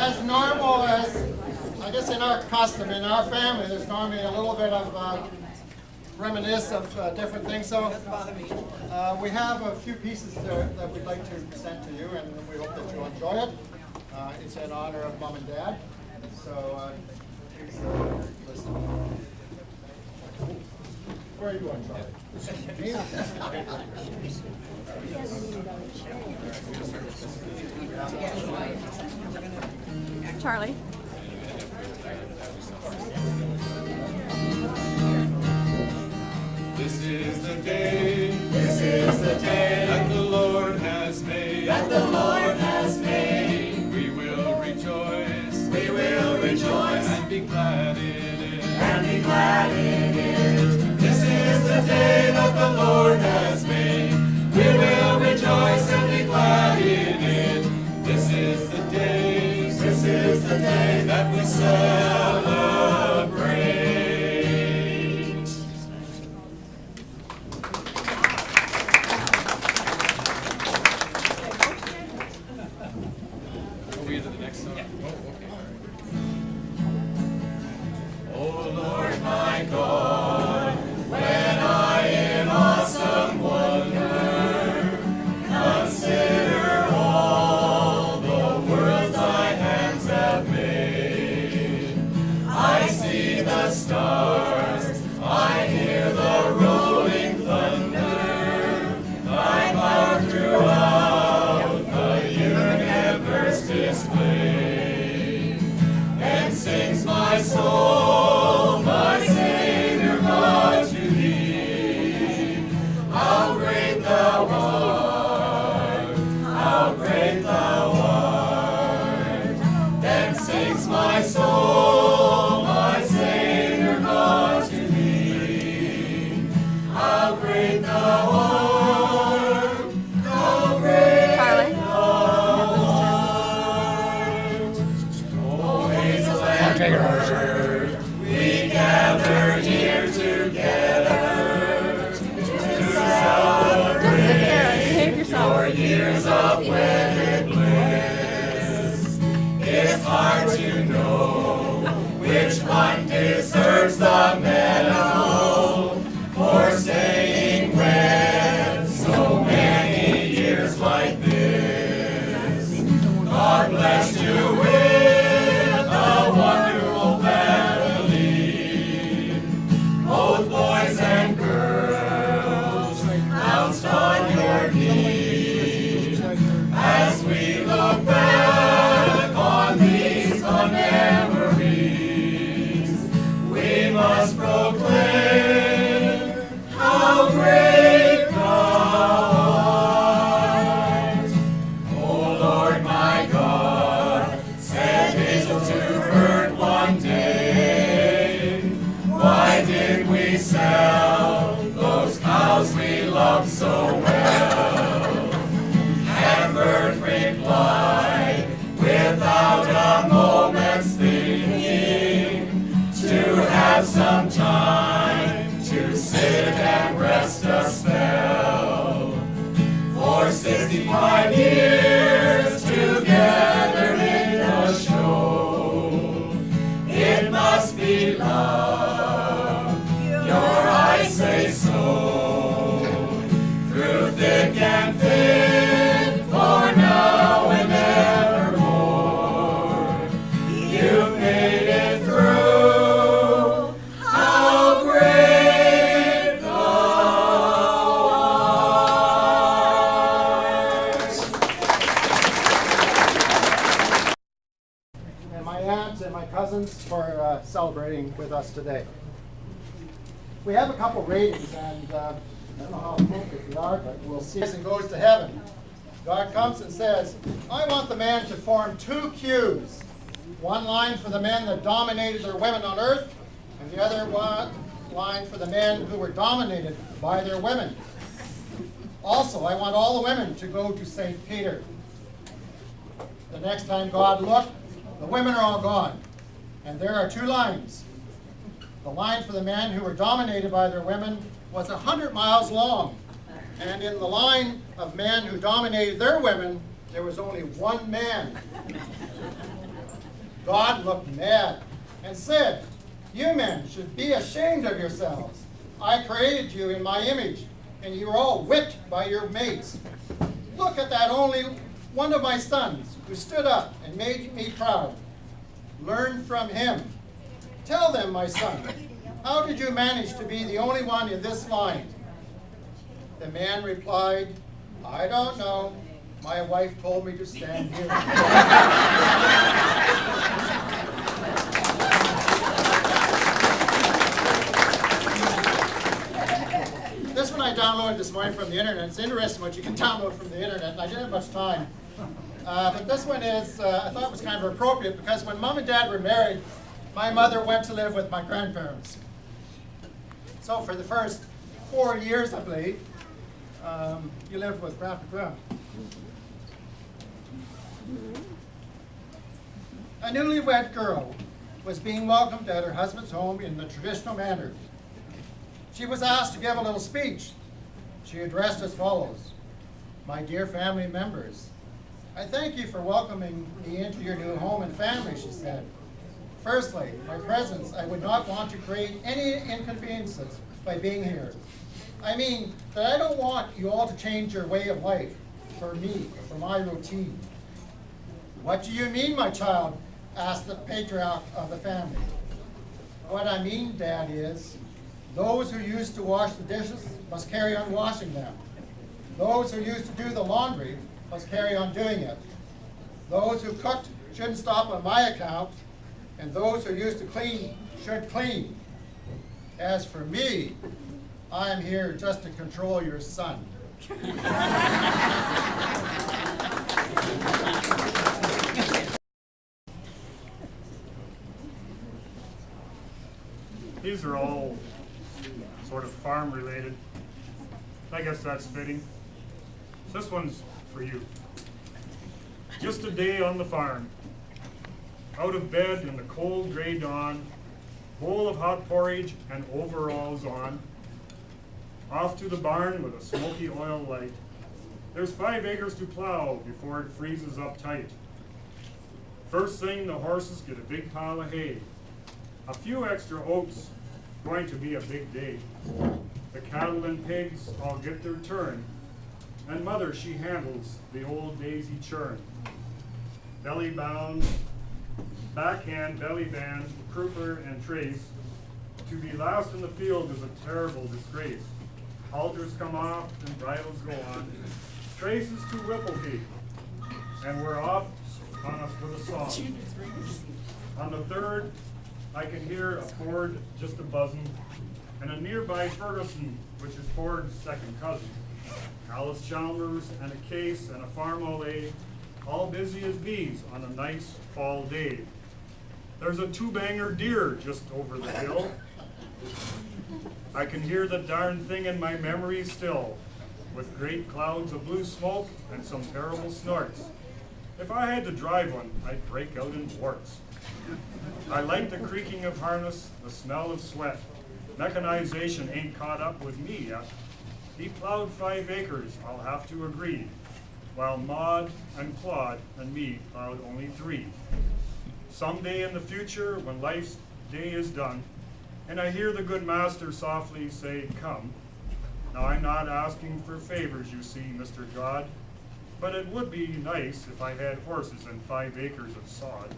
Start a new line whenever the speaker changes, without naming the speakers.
as normal as, I guess in our custom, in our family, there's normally a little bit of reminisce of different things. So we have a few pieces that we'd like to present to you, and we hope that you'll enjoy it. It's in honor of Mom and Dad. So please listen. Where are you going, Charlie?
Charlie.
This is the day that the Lord has made, We will rejoice, and be glad in it, This is the day that the Lord has made, We will rejoice and be glad in it, This is the day that we celebrate. Oh Lord my God, when I in awesome wonder consider all the worlds thy hands have made, I see the stars, I hear the rolling thunder, thy power throughout the universe displayed, and sings my soul, my Savior God, to thee. How great thou art, how great thou art. Then sings my soul, my Savior God, to thee. How great thou art, how great
Charlie.
thou art. Oh, Hazel and Bert, we gather here together to celebrate
Behave yourself.
your years of wedded bliss. It's hard to know which one deserves the medal for staying wed so many years like this. God bless you with a wonderful family, both boys and girls, bounced on your knee. As we look back on these fond memories, we must proclaim how great thou art. Oh Lord my God, said Hazel to Bert one day, why did we sell those cows we loved so well? And Bert replied, without a moment's thinking, to have some time to sit and rest a spell. For 65 years together in a show, it must be love, your eyes say so. Through thick and thin, for now and evermore, you've made it through. How great thou art.
And my aunts and my cousins for celebrating with us today. We have a couple ratings, and I don't know how appropriate they are, but we'll see. And goes to heaven. God comes and says, I want the man to form two queues. One line for the men that dominated their women on earth, and the other line for the men who were dominated by their women. Also, I want all the women to go to St. Peter. The next time God looked, the women are all gone. And there are two lines. The line for the men who were dominated by their women was 100 miles long. And in the line of men who dominated their women, there was only one man. God looked mad and said, "You men should be ashamed of yourselves. I created you in my image, and you were all whipped by your mates. Look at that only one of my sons who stood up and made me proud. Learn from him. Tell them, my son, how did you manage to be the only one in this line?" The man replied, "I don't know. My wife told me to stand here." This one I downloaded this morning from the internet. It's interesting what you can download from the internet, and I didn't have much time. But this one is, I thought was kind of appropriate because when Mom and Dad were married, my mother went to live with my grandparents. So for the first 4 years, I believe, you lived with Grandpa. A newlywed girl was being welcomed at her husband's home in the traditional manner. She was asked to give a little speech. She addressed as follows: "My dear family members, I thank you for welcoming me into your new home and family," she said. "Firstly, my presence, I would not want to create any inconveniences by being here. I mean that I don't want you all to change your way of life for me, for my routine." "What do you mean, my child?" asked the patriarch of the family. "What I mean, Dad, is those who used to wash the dishes must carry on washing them. Those who used to do the laundry must carry on doing it. Those who cooked shouldn't stop on my account, and those who used to clean should clean. As for me, I'm here just to control your son."
These are all sort of farm related. I guess that's fitting. This one's for you. Just a day on the farm. Out of bed in the cold gray dawn, bowl of hot porridge and overalls on. Off to the barn with a smoky oil light. There's 5 acres to plow before it freezes up tight. First thing, the horses get a big pile of hay. A few extra oats, going to be a big day. The cattle and pigs all get their turn, and mother, she handles the old daisy churn. Belly bound, backhand, belly band, crupper, and trace. To be last in the field is a terrible disgrace. Halters come off and bridles go on. Traces to Whippleby, and we're off on us with a song. On the 3rd, I can hear a Ford just a buzzing, and a nearby Ferguson, which is Ford's second cousin. Alice Chalmers and a case and a farm Olay, all busy as bees on a nice fall day. There's a 2-banger deer just over the hill. I can hear the darn thing in my memory still, with great clouds of blue smoke and some terrible snorts. If I had to drive one, I'd break out in warts. I like the creaking of harness, the smell of sweat. Mechanization ain't caught up with me yet. He plowed 5 acres, I'll have to agree, while Maud and Claude and me plowed only 3. Someday in the future, when life's day is done, and I hear the good master softly say, "Come." Now I'm not asking for favors, you see, Mr. God, but it would be nice if I had horses and 5 acres of sod.